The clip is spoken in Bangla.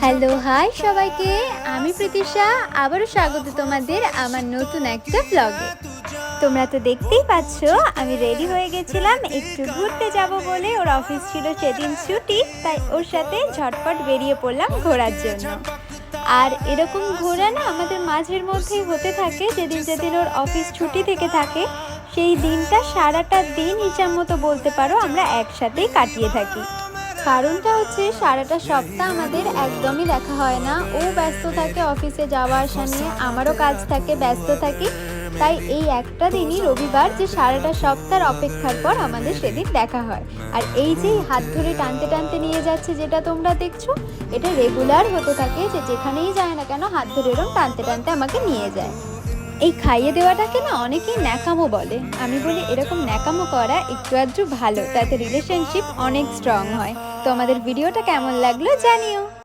হ্যালো হাই সবাইকে, আমি প্রীতিশা আবারও স্বাগত তোমাদের আমার নতুন একটা ব্লগে। তোমরা তো দেখতেই পাচ্ছ আমি রেডি হয়ে গেছিলাম একটু ঘুরতে যাব বলে। ওর অফিস ছিল সেদিন ছুটি, তাই ওর সাথে ঝটপট বেরিয়ে পড়লাম ঘোরার জন্য। আর এরকম ঘোরা না আমাদের মাঝের মধ্যেই হতে থাকে। যেদিন যেদিন ওর অফিস ছুটি থেকে থাকে সেই দিনটা সারাটা দিন হিসাব মতো বলতে পারো আমরা একসাথেই কাটিয়ে থাকি। কারণটা হচ্ছে সারাটা সপ্তাহ আমাদের একদমই দেখা হয় না। ও ব্যস্ত থাকে অফিসে যাওয়া আসা নিয়ে, আমারও কাজ থাকে, ব্যস্ত থাকি। তাই এই একটা দিনই রবিবার যে সারাটা সপ্তাহের অপেক্ষার পর আমাদের সেদিন দেখা হয়। আর এই যে হাত ধরে টানতে টানতে নিয়ে যাচ্ছে যেটা তোমরা দেখছো, এটা রেগুলার হতে থাকে যে যেখানেই যায় না কেন হাত ধরে এরকম টানতে টানতে আমাকে নিয়ে যায়। এই খাইয়ে দেওয়াটাকে না অনেকেই ন্যাকামো বলে। আমি বলি এরকম ন্যাকামো করা একটু আধটু ভালো, তাতে রিলেশনশিপ অনেক স্ট্রং হয়। তো আমাদের ভিডিওটা কেমন লাগলো জানিও।